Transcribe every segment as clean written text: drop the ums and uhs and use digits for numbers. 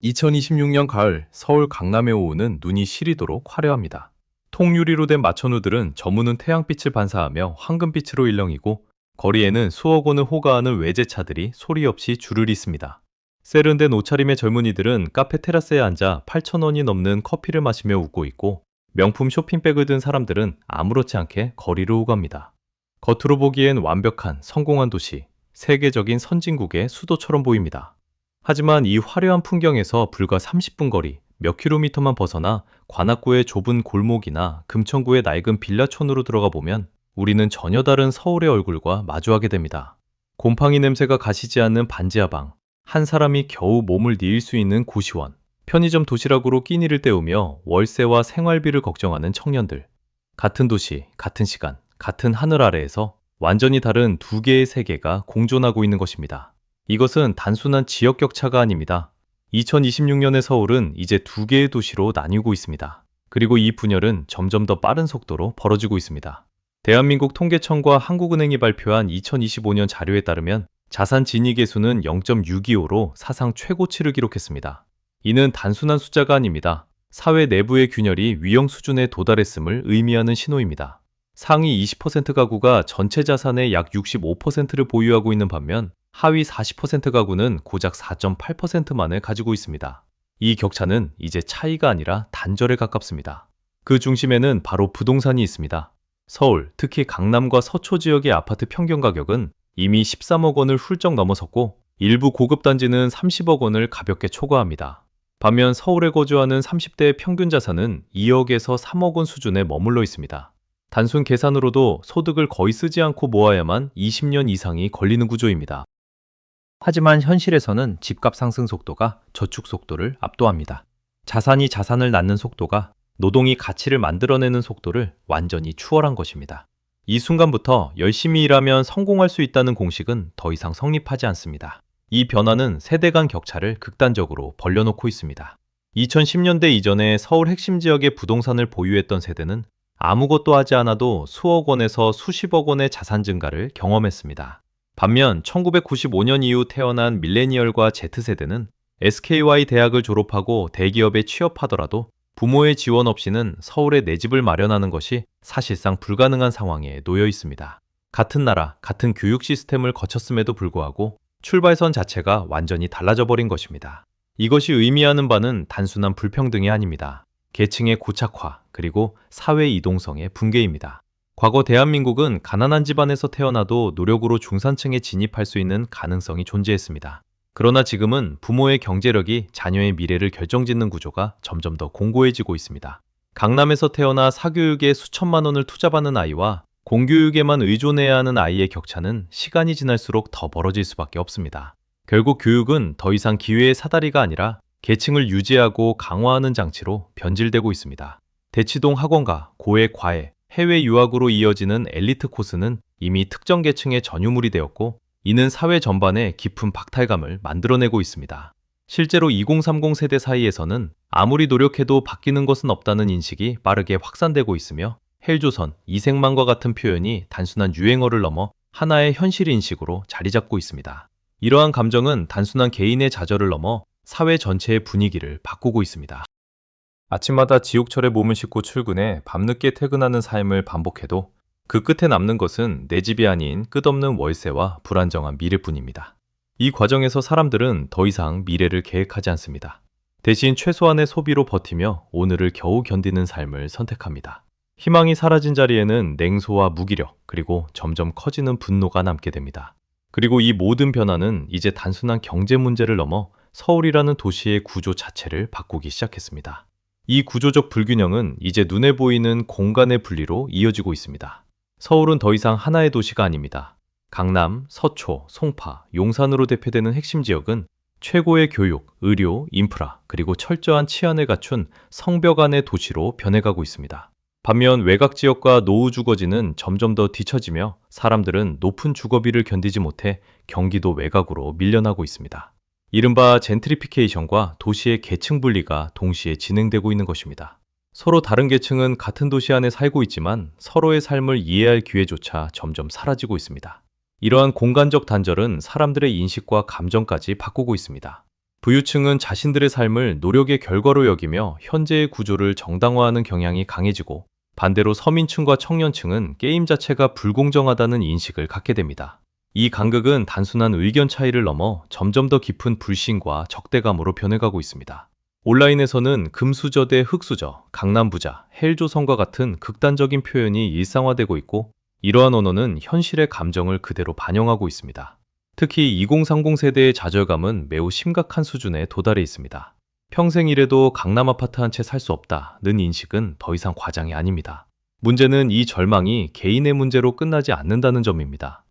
2026년 가을 서울 강남의 오후는 눈이 시리도록 화려합니다. 통유리로 된 마천루들은 저무는 태양빛을 반사하며 황금빛으로 일렁이고 거리에는 수억 원을 호가하는 외제차들이 소리 없이 줄을 잇습니다. 세련된 옷차림의 젊은이들은 카페 테라스에 앉아 8,000원이 넘는 커피를 마시며 웃고 있고 명품 쇼핑백을 든 사람들은 아무렇지 않게 거리를 오갑니다. 겉으로 보기엔 완벽한 성공한 도시, 세계적인 선진국의 수도처럼 보입니다. 하지만 이 화려한 풍경에서 불과 30분 거리, 몇 킬로미터만 벗어나 관악구의 좁은 골목이나 금천구의 낡은 빌라촌으로 들어가 보면 우리는 전혀 다른 서울의 얼굴과 마주하게 됩니다. 곰팡이 냄새가 가시지 않는 반지하방, 한 사람이 겨우 몸을 뉘을 수 있는 고시원, 편의점 도시락으로 끼니를 때우며 월세와 생활비를 걱정하는 청년들. 같은 도시, 같은 시간, 같은 하늘 아래에서 완전히 다른 두 개의 세계가 공존하고 있는 것입니다. 이것은 단순한 지역 격차가 아닙니다. 2026년의 서울은 이제 두 개의 도시로 나뉘고 있습니다. 그리고 이 분열은 점점 더 빠른 속도로 벌어지고 있습니다. 대한민국 통계청과 한국은행이 발표한 2025년 자료에 따르면 자산 진위 계수는 0.625로 사상 최고치를 기록했습니다. 이는 단순한 숫자가 아닙니다. 사회 내부의 균열이 위험 수준에 도달했음을 의미하는 신호입니다. 상위 20% 가구가 전체 자산의 약 65%를 보유하고 있는 반면 하위 40% 가구는 고작 4.8%만을 가지고 있습니다. 이 격차는 이제 차이가 아니라 단절에 가깝습니다. 그 중심에는 바로 부동산이 있습니다. 서울, 특히 강남과 서초 지역의 아파트 평균 가격은 이미 13억 원을 훌쩍 넘어섰고 일부 고급 단지는 30억 원을 가볍게 초과합니다. 반면 서울에 거주하는 30대의 평균 자산은 2억에서 3억 원 수준에 머물러 있습니다. 단순 계산으로도 소득을 거의 쓰지 않고 모아야만 20년 이상이 걸리는 구조입니다. 하지만 현실에서는 집값 상승 속도가 저축 속도를 압도합니다. 자산이 자산을 낳는 속도가 노동이 가치를 만들어내는 속도를 완전히 추월한 것입니다. 이 순간부터 열심히 일하면 성공할 수 있다는 공식은 더 이상 성립하지 않습니다. 이 변화는 세대 간 격차를 극단적으로 벌려놓고 있습니다. 2010년대 이전에 서울 핵심 지역의 부동산을 보유했던 세대는 아무것도 하지 않아도 수억 원에서 수십억 원의 자산 증가를 경험했습니다. 반면 1995년 이후 태어난 밀레니얼과 Z세대는 SKY 대학을 졸업하고 대기업에 취업하더라도 부모의 지원 없이는 서울에 내 집을 마련하는 것이 사실상 불가능한 상황에 놓여 있습니다. 같은 나라, 같은 교육 시스템을 거쳤음에도 불구하고 출발선 자체가 완전히 달라져 버린 것입니다. 이것이 의미하는 바는 단순한 불평등이 아닙니다. 계층의 고착화, 그리고 사회 이동성의 붕괴입니다. 과거 대한민국은 가난한 집안에서 태어나도 노력으로 중산층에 진입할 수 있는 가능성이 존재했습니다. 그러나 지금은 부모의 경제력이 자녀의 미래를 결정짓는 구조가 점점 더 공고해지고 있습니다. 강남에서 태어나 사교육에 수천만 원을 투자받는 아이와 공교육에만 의존해야 하는 아이의 격차는 시간이 지날수록 더 벌어질 수밖에 없습니다. 결국 교육은 더 이상 기회의 사다리가 아니라 계층을 유지하고 강화하는 장치로 변질되고 있습니다. 대치동 학원가, 고액 과외, 해외 유학으로 이어지는 엘리트 코스는 이미 특정 계층의 전유물이 되었고, 이는 사회 전반에 깊은 박탈감을 만들어내고 있습니다. 실제로 2030 세대 사이에서는 아무리 노력해도 바뀌는 것은 없다는 인식이 빠르게 확산되고 있으며, 헬조선, 이생만과 같은 표현이 단순한 유행어를 넘어 하나의 현실 인식으로 자리 잡고 있습니다. 이러한 감정은 단순한 개인의 좌절을 넘어 사회 전체의 분위기를 바꾸고 있습니다. 아침마다 지옥철에 몸을 싣고 출근해 밤늦게 퇴근하는 삶을 반복해도 그 끝에 남는 것은 내 집이 아닌 끝없는 월세와 불안정한 미래뿐입니다. 이 과정에서 사람들은 더 이상 미래를 계획하지 않습니다. 대신 최소한의 소비로 버티며 오늘을 겨우 견디는 삶을 선택합니다. 희망이 사라진 자리에는 냉소와 무기력, 그리고 점점 커지는 분노가 남게 됩니다. 그리고 이 모든 변화는 이제 단순한 경제 문제를 넘어 서울이라는 도시의 구조 자체를 바꾸기 시작했습니다. 이 구조적 불균형은 이제 눈에 보이는 공간의 분리로 이어지고 있습니다. 서울은 더 이상 하나의 도시가 아닙니다. 강남, 서초, 송파, 용산으로 대표되는 핵심 지역은 최고의 교육, 의료, 인프라, 그리고 철저한 치안을 갖춘 성벽 안의 도시로 변해가고 있습니다. 반면 외곽 지역과 노후 주거지는 점점 더 뒤처지며 사람들은 높은 주거비를 견디지 못해 경기도 외곽으로 밀려나고 있습니다. 이른바 젠트리피케이션과 도시의 계층 분리가 동시에 진행되고 있는 것입니다. 서로 다른 계층은 같은 도시 안에 살고 있지만 서로의 삶을 이해할 기회조차 점점 사라지고 있습니다. 이러한 공간적 단절은 사람들의 인식과 감정까지 바꾸고 있습니다. 부유층은 자신들의 삶을 노력의 결과로 여기며 현재의 구조를 정당화하는 경향이 강해지고, 반대로 서민층과 청년층은 게임 자체가 불공정하다는 인식을 갖게 됩니다. 이 간극은 단순한 의견 차이를 넘어 점점 더 깊은 불신과 적대감으로 변해가고 있습니다. 온라인에서는 금수저 대 흑수저, 강남부자, 헬조선과 같은 극단적인 표현이 일상화되고 있고, 이러한 언어는 현실의 감정을 그대로 반영하고 있습니다. 특히 2030 세대의 좌절감은 매우 심각한 수준에 도달해 있습니다. 평생 일해도 강남 아파트 한 채 살 수 없다는 인식은 더 이상 과장이 아닙니다. 문제는 이 절망이 개인의 문제로 끝나지 않는다는 점입니다.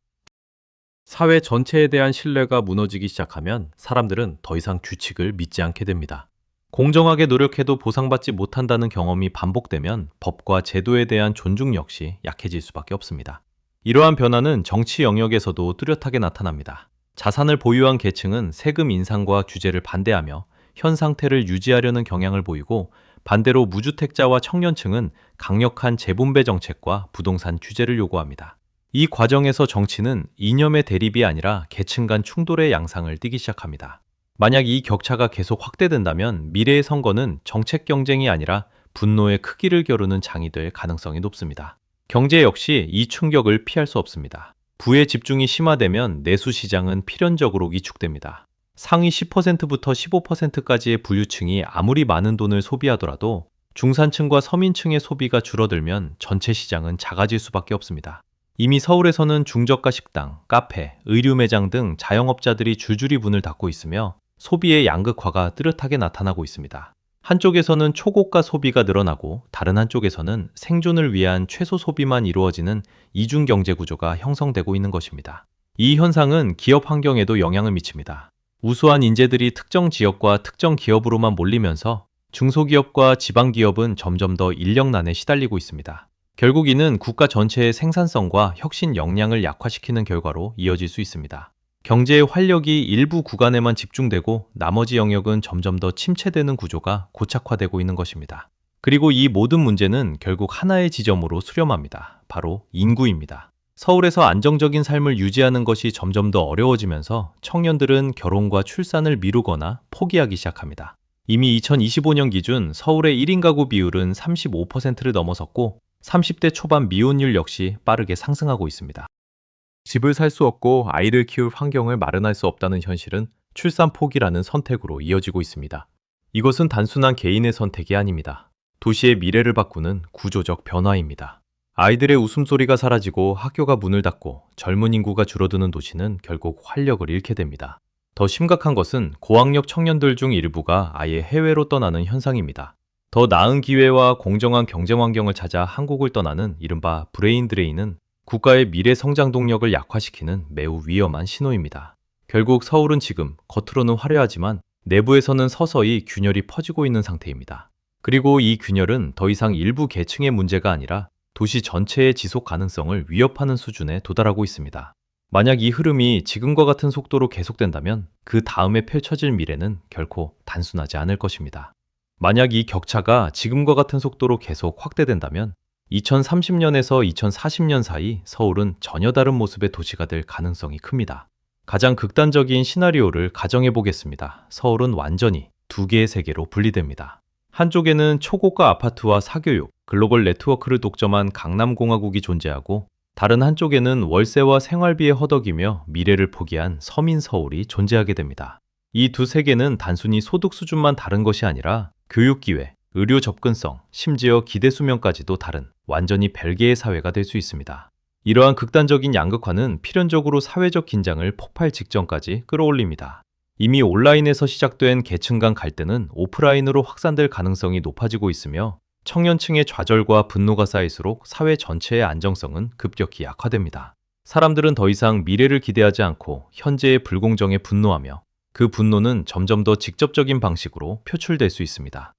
사회 전체에 대한 신뢰가 무너지기 시작하면 사람들은 더 이상 규칙을 믿지 않게 됩니다. 공정하게 노력해도 보상받지 못한다는 경험이 반복되면 법과 제도에 대한 존중 역시 약해질 수밖에 없습니다. 이러한 변화는 정치 영역에서도 뚜렷하게 나타납니다. 자산을 보유한 계층은 세금 인상과 규제를 반대하며 현 상태를 유지하려는 경향을 보이고, 반대로 무주택자와 청년층은 강력한 재분배 정책과 부동산 규제를 요구합니다. 이 과정에서 정치는 이념의 대립이 아니라 계층 간 충돌의 양상을 띠기 시작합니다. 만약 이 격차가 계속 확대된다면 미래의 선거는 정책 경쟁이 아니라 분노의 크기를 겨루는 장이 될 가능성이 높습니다. 경제 역시 이 충격을 피할 수 없습니다. 부의 집중이 심화되면 내수 시장은 필연적으로 위축됩니다. 상위 10%부터 15%까지의 부유층이 아무리 많은 돈을 소비하더라도 중산층과 서민층의 소비가 줄어들면 전체 시장은 작아질 수밖에 없습니다. 이미 서울에서는 중저가 식당, 카페, 의류 매장 등 자영업자들이 줄줄이 문을 닫고 있으며 소비의 양극화가 뚜렷하게 나타나고 있습니다. 한쪽에서는 초고가 소비가 늘어나고, 다른 한쪽에서는 생존을 위한 최소 소비만 이루어지는 이중 경제 구조가 형성되고 있는 것입니다. 이 현상은 기업 환경에도 영향을 미칩니다. 우수한 인재들이 특정 지역과 특정 기업으로만 몰리면서 중소기업과 지방기업은 점점 더 인력난에 시달리고 있습니다. 결국 이는 국가 전체의 생산성과 혁신 역량을 약화시키는 결과로 이어질 수 있습니다. 경제의 활력이 일부 구간에만 집중되고 나머지 영역은 점점 더 침체되는 구조가 고착화되고 있는 것입니다. 그리고 이 모든 문제는 결국 하나의 지점으로 수렴합니다. 바로 인구입니다. 서울에서 안정적인 삶을 유지하는 것이 점점 더 어려워지면서 청년들은 결혼과 출산을 미루거나 포기하기 시작합니다. 이미 2025년 기준 서울의 1인 가구 비율은 35%를 넘어섰고, 30대 초반 미혼율 역시 빠르게 상승하고 있습니다. 집을 살 수 없고 아이를 키울 환경을 마련할 수 없다는 현실은 출산 포기라는 선택으로 이어지고 있습니다. 이것은 단순한 개인의 선택이 아닙니다. 도시의 미래를 바꾸는 구조적 변화입니다. 아이들의 웃음소리가 사라지고 학교가 문을 닫고 젊은 인구가 줄어드는 도시는 결국 활력을 잃게 됩니다. 더 심각한 것은 고학력 청년들 중 일부가 아예 해외로 떠나는 현상입니다. 더 나은 기회와 공정한 경쟁 환경을 찾아 한국을 떠나는 이른바 브레인 드레인은 국가의 미래 성장 동력을 약화시키는 매우 위험한 신호입니다. 결국 서울은 지금 겉으로는 화려하지만 내부에서는 서서히 균열이 퍼지고 있는 상태입니다. 그리고 이 균열은 더 이상 일부 계층의 문제가 아니라 도시 전체의 지속 가능성을 위협하는 수준에 도달하고 있습니다. 만약 이 흐름이 지금과 같은 속도로 계속된다면 그 다음에 펼쳐질 미래는 결코 단순하지 않을 것입니다. 만약 이 격차가 지금과 같은 속도로 계속 확대된다면 2030년에서 2040년 사이 서울은 전혀 다른 모습의 도시가 될 가능성이 큽니다. 가장 극단적인 시나리오를 가정해 보겠습니다. 서울은 완전히 두 개의 세계로 분리됩니다. 한쪽에는 초고가 아파트와 사교육, 글로벌 네트워크를 독점한 강남공화국이 존재하고, 다른 한쪽에는 월세와 생활비에 허덕이며 미래를 포기한 서민 서울이 존재하게 됩니다. 이 두 세계는 단순히 소득 수준만 다른 것이 아니라 교육 기회, 의료 접근성, 심지어 기대 수명까지도 다른 완전히 별개의 사회가 될 수 있습니다. 이러한 극단적인 양극화는 필연적으로 사회적 긴장을 폭발 직전까지 끌어올립니다. 이미 온라인에서 시작된 계층 간 갈등은 오프라인으로 확산될 가능성이 높아지고 있으며, 청년층의 좌절과 분노가 쌓일수록 사회 전체의 안정성은 급격히 약화됩니다. 사람들은 더 이상 미래를 기대하지 않고 현재의 불공정에 분노하며, 그 분노는 점점 더 직접적인 방식으로 표출될 수 있습니다.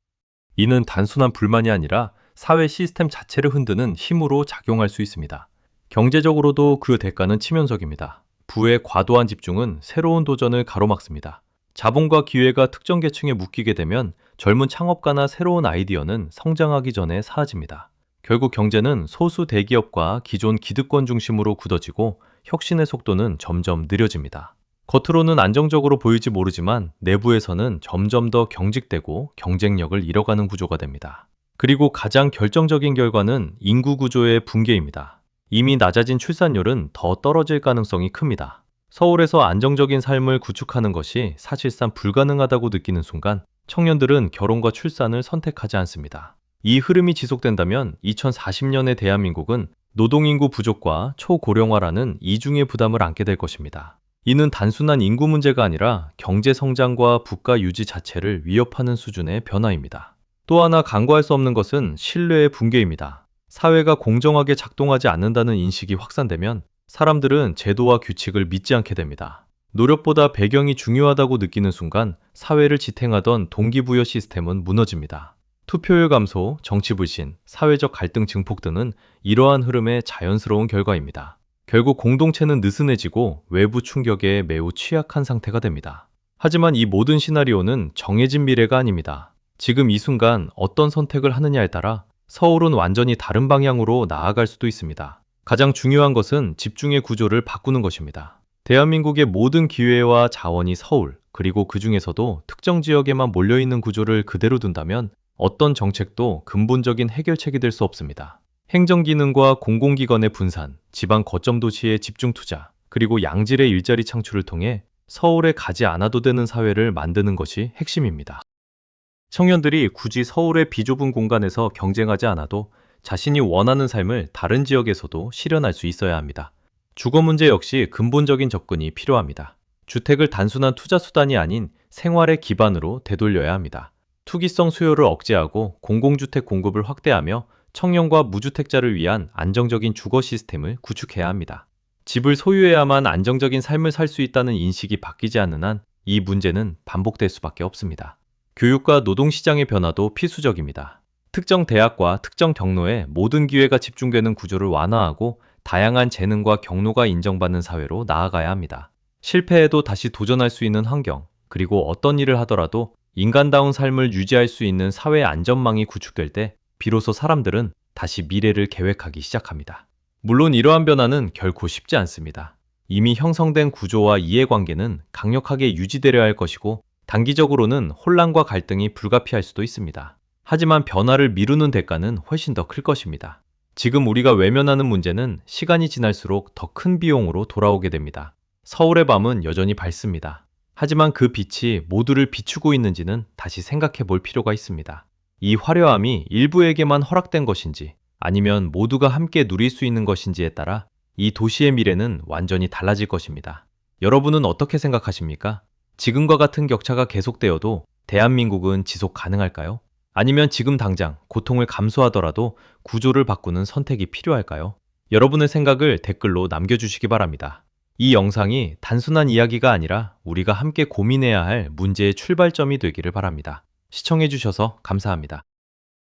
이는 단순한 불만이 아니라 사회 시스템 자체를 흔드는 힘으로 작용할 수 있습니다. 경제적으로도 그 대가는 치명적입니다. 부의 과도한 집중은 새로운 도전을 가로막습니다. 자본과 기회가 특정 계층에 묶이게 되면 젊은 창업가나 새로운 아이디어는 성장하기 전에 사라집니다. 결국 경제는 소수 대기업과 기존 기득권 중심으로 굳어지고 혁신의 속도는 점점 느려집니다. 겉으로는 안정적으로 보일지 모르지만 내부에서는 점점 더 경직되고 경쟁력을 잃어가는 구조가 됩니다. 그리고 가장 결정적인 결과는 인구 구조의 붕괴입니다. 이미 낮아진 출산율은 더 떨어질 가능성이 큽니다. 서울에서 안정적인 삶을 구축하는 것이 사실상 불가능하다고 느끼는 순간 청년들은 결혼과 출산을 선택하지 않습니다. 이 흐름이 지속된다면 2040년의 대한민국은 노동인구 부족과 초고령화라는 이중의 부담을 안게 될 것입니다. 이는 단순한 인구 문제가 아니라 경제 성장과 국가 유지 자체를 위협하는 수준의 변화입니다. 또 하나 간과할 수 없는 것은 신뢰의 붕괴입니다. 사회가 공정하게 작동하지 않는다는 인식이 확산되면 사람들은 제도와 규칙을 믿지 않게 됩니다. 노력보다 배경이 중요하다고 느끼는 순간 사회를 지탱하던 동기부여 시스템은 무너집니다. 투표율 감소, 정치 불신, 사회적 갈등 증폭 등은 이러한 흐름의 자연스러운 결과입니다. 결국 공동체는 느슨해지고 외부 충격에 매우 취약한 상태가 됩니다. 하지만 이 모든 시나리오는 정해진 미래가 아닙니다. 지금 이 순간 어떤 선택을 하느냐에 따라 서울은 완전히 다른 방향으로 나아갈 수도 있습니다. 가장 중요한 것은 집중의 구조를 바꾸는 것입니다. 대한민국의 모든 기회와 자원이 서울, 그리고 그 중에서도 특정 지역에만 몰려있는 구조를 그대로 둔다면 어떤 정책도 근본적인 해결책이 될 수 없습니다. 행정기능과 공공기관의 분산, 지방 거점 도시의 집중 투자, 그리고 양질의 일자리 창출을 통해 서울에 가지 않아도 되는 사회를 만드는 것이 핵심입니다. 청년들이 굳이 서울의 비좁은 공간에서 경쟁하지 않아도 자신이 원하는 삶을 다른 지역에서도 실현할 수 있어야 합니다. 주거 문제 역시 근본적인 접근이 필요합니다. 주택을 단순한 투자 수단이 아닌 생활의 기반으로 되돌려야 합니다. 투기성 수요를 억제하고 공공주택 공급을 확대하며 청년과 무주택자를 위한 안정적인 주거 시스템을 구축해야 합니다. 집을 소유해야만 안정적인 삶을 살 수 있다는 인식이 바뀌지 않는 한 이 문제는 반복될 수밖에 없습니다. 교육과 노동시장의 변화도 필수적입니다. 특정 대학과 특정 경로에 모든 기회가 집중되는 구조를 완화하고 다양한 재능과 경로가 인정받는 사회로 나아가야 합니다. 실패해도 다시 도전할 수 있는 환경, 그리고 어떤 일을 하더라도 인간다운 삶을 유지할 수 있는 사회 안전망이 구축될 때 비로소 사람들은 다시 미래를 계획하기 시작합니다. 물론 이러한 변화는 결코 쉽지 않습니다. 이미 형성된 구조와 이해관계는 강력하게 유지되려 할 것이고 단기적으로는 혼란과 갈등이 불가피할 수도 있습니다. 하지만 변화를 미루는 대가는 훨씬 더 클 것입니다. 지금 우리가 외면하는 문제는 시간이 지날수록 더 큰 비용으로 돌아오게 됩니다. 서울의 밤은 여전히 밝습니다. 하지만 그 빛이 모두를 비추고 있는지는 다시 생각해 볼 필요가 있습니다. 이 화려함이 일부에게만 허락된 것인지 아니면 모두가 함께 누릴 수 있는 것인지에 따라 이 도시의 미래는 완전히 달라질 것입니다. 여러분은 어떻게 생각하십니까? 지금과 같은 격차가 계속되어도 대한민국은 지속 가능할까요? 아니면 지금 당장 고통을 감수하더라도 구조를 바꾸는 선택이 필요할까요? 여러분의 생각을 댓글로 남겨주시기 바랍니다. 이 영상이 단순한 이야기가 아니라 우리가 함께 고민해야 할 문제의 출발점이 되기를 바랍니다. 시청해주셔서 감사합니다.